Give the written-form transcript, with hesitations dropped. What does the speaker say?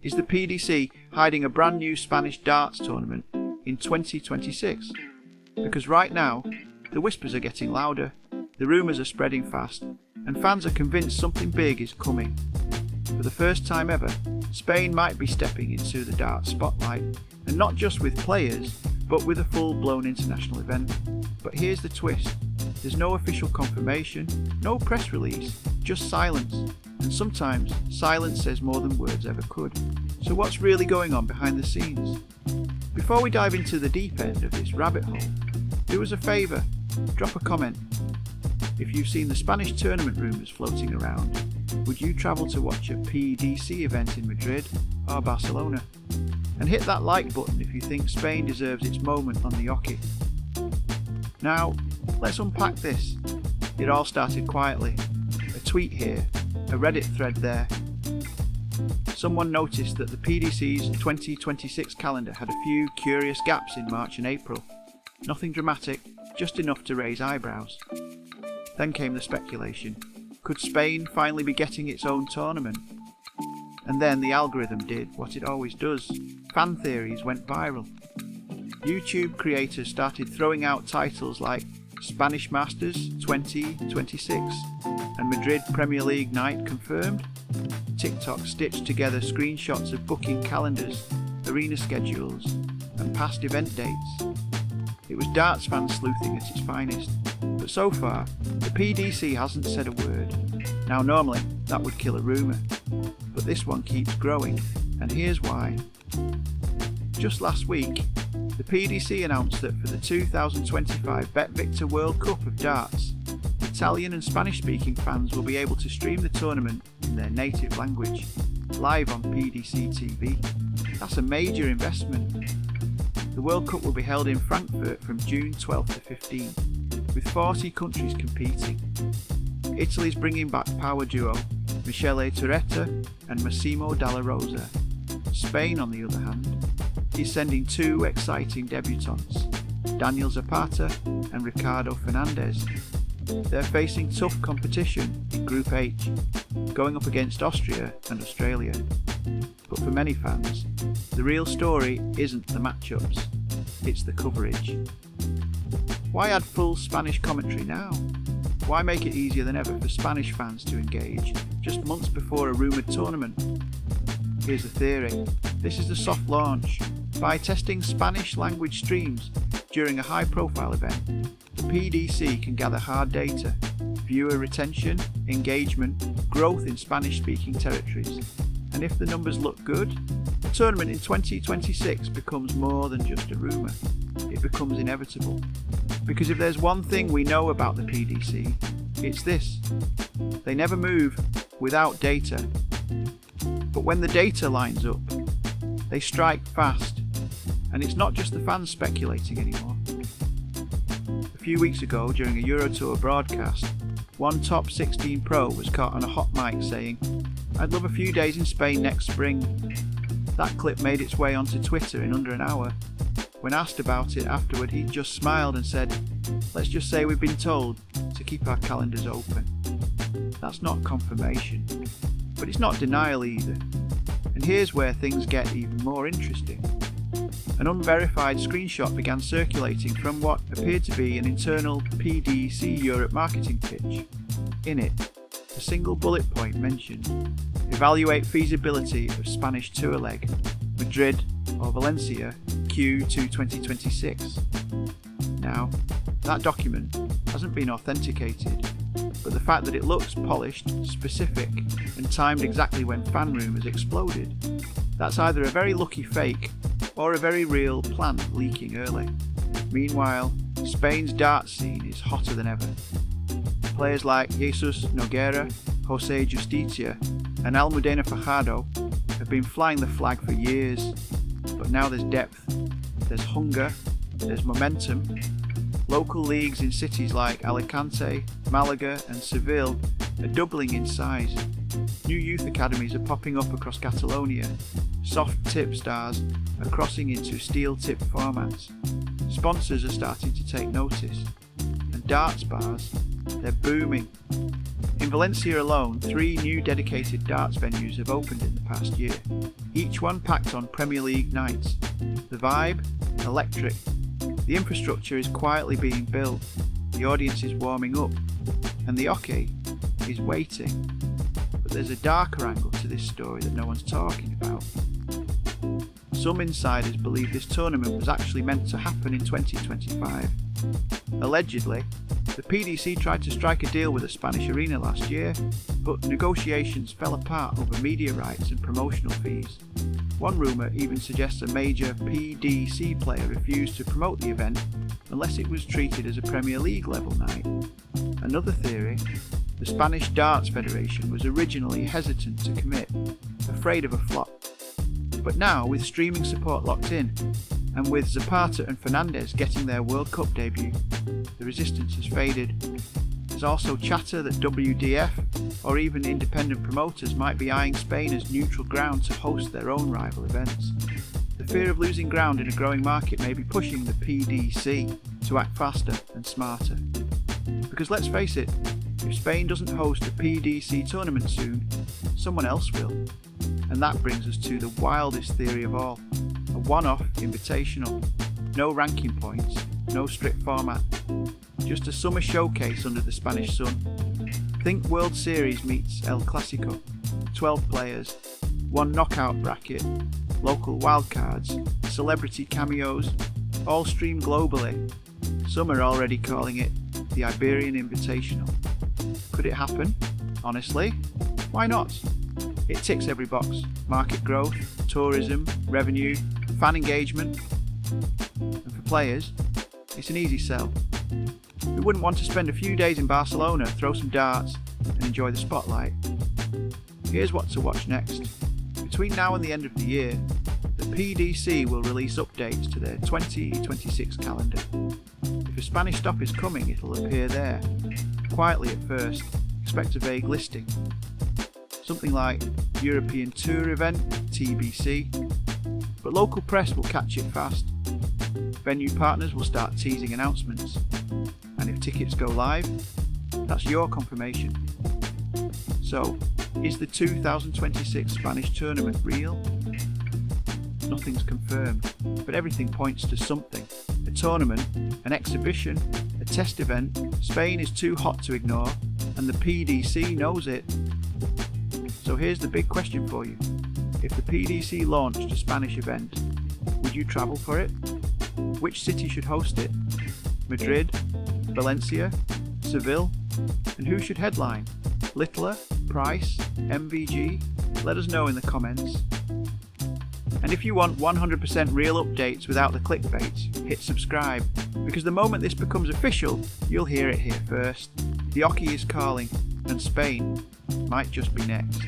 Is the PDC hiding a brand new Spanish darts tournament in 2026? Because right now, the whispers are getting louder, the rumours are spreading fast, and fans are convinced something big is coming. For the first time ever, Spain might be stepping into the darts spotlight, and not just with players, but with a full-blown international event. But here's the twist. There's no official confirmation, no press release, just silence. And sometimes, silence says more than words ever could. So what's really going on behind the scenes? Before we dive into the deep end of this rabbit hole, do us a favour, drop a comment. If you've seen the Spanish tournament rumours floating around, would you travel to watch a PDC event in Madrid or Barcelona? And hit that like button if you think Spain deserves its moment on the hockey. Now, let's unpack this. It all started quietly. A tweet here, a Reddit thread there. Someone noticed that the PDC's 2026 calendar had a few curious gaps in March and April. Nothing dramatic, just enough to raise eyebrows. Then came the speculation. Could Spain finally be getting its own tournament? And then the algorithm did what it always does. Fan theories went viral. YouTube creators started throwing out titles like Spanish Masters 2026 and Madrid Premier League night confirmed. TikTok stitched together screenshots of booking calendars, arena schedules and past event dates. It was darts fans sleuthing at its finest. But so far, the PDC hasn't said a word. Now normally, that would kill a rumour. But this one keeps growing, and here's why. Just last week, the PDC announced that for the 2025 BetVictor World Cup of Darts, Italian and Spanish-speaking fans will be able to stream the tournament in their native language, live on PDC TV. That's a major investment. The World Cup will be held in Frankfurt from June 12th to 15th, with 40 countries competing. Italy's bringing back power duo Michele Turetta and Massimo Dalla Rosa. Spain, on the other hand, is sending two exciting debutants, Daniel Zapata and Ricardo Fernandez. They're facing tough competition in Group H, going up against Austria and Australia. But for many fans, the real story isn't the matchups, it's the coverage. Why add full Spanish commentary now? Why make it easier than ever for Spanish fans to engage just months before a rumoured tournament? Here's the theory. This is the soft launch. By testing Spanish language streams during a high profile event, the PDC can gather hard data, viewer retention, engagement, growth in Spanish speaking territories. And if the numbers look good, the tournament in 2026 becomes more than just a rumour. It becomes inevitable. Because if there's one thing we know about the PDC, it's this. They never move without data. But when the data lines up, they strike fast. And it's not just the fans speculating anymore. A few weeks ago, during a Eurotour broadcast, one top 16 pro was caught on a hot mic saying, "I'd love a few days in Spain next spring." That clip made its way onto Twitter in under an hour. When asked about it afterward, he just smiled and said, "Let's just say we've been told to keep our calendars open." That's not confirmation, but it's not denial either. And here's where things get even more interesting. An unverified screenshot began circulating from what appeared to be an internal PDC Europe marketing pitch. In it, a single bullet point mentioned, evaluate feasibility of Spanish tour leg, Madrid or Valencia, Q2 2026. Now, that document hasn't been authenticated, but the fact that it looks polished, specific, and timed exactly when fan rumours exploded, that's either a very lucky fake or a very real plan leaking early. Meanwhile, Spain's darts scene is hotter than ever. Players like Jesus Nogueira, Jose Justicia, and Almudena Fajardo have been flying the flag for years, but now there's depth, there's hunger, there's momentum. Local leagues in cities like Alicante, Malaga, and Seville are doubling in size. New youth academies are popping up across Catalonia. Soft tip stars are crossing into steel tip formats. Sponsors are starting to take notice. And darts bars, they're booming. In Valencia alone, 3 new dedicated darts venues have opened in the past year, each one packed on Premier League nights. The vibe? Electric. The infrastructure is quietly being built, the audience is warming up, and the hockey is waiting. But there's a darker angle to this story that no one's talking about. Some insiders believe this tournament was actually meant to happen in 2025. Allegedly, the PDC tried to strike a deal with a Spanish arena last year, but negotiations fell apart over media rights and promotional fees. One rumour even suggests a major PDC player refused to promote the event unless it was treated as a Premier League level night. Another theory, the Spanish Darts Federation was originally hesitant to commit, afraid of a flop. But now, with streaming support locked in, and with Zapata and Fernandez getting their World Cup debut, the resistance has faded. There's also chatter that WDF or even independent promoters might be eyeing Spain as neutral ground to host their own rival events. The fear of losing ground in a growing market may be pushing the PDC to act faster and smarter. Because let's face it, if Spain doesn't host a PDC tournament soon, someone else will. And that brings us to the wildest theory of all, a one-off invitational. No ranking points, no strict format, just a summer showcase under the Spanish sun. Think World Series meets El Clasico, 12 players, 1 knockout bracket, local wildcards, celebrity cameos, all streamed globally. Some are already calling it the Iberian Invitational. Could it happen? Honestly, why not? It ticks every box: market growth, tourism, revenue, fan engagement. And for players, it's an easy sell. Who wouldn't want to spend a few days in Barcelona, throw some darts, and enjoy the spotlight? Here's what to watch next. Between now and the end of the year, the PDC will release updates to their 2026 calendar. If a Spanish stop is coming, it'll appear there. Quietly at first, expect a vague listing. Something like European Tour Event, TBC, but local press will catch it fast. Venue partners will start teasing announcements, and if tickets go live, that's your confirmation. So, is the 2026 Spanish tournament real? Nothing's confirmed, but everything points to something. A tournament, an exhibition, a test event. Spain is too hot to ignore, and the PDC knows it. So here's the big question for you. If the PDC launched a Spanish event, would you travel for it? Which city should host it? Madrid? Valencia? Seville? And who should headline? Littler? Price? MVG? Let us know in the comments. And if you want 100% real updates without the clickbait, hit subscribe, because the moment this becomes official, you'll hear it here first. The hockey is calling, and Spain might just be next.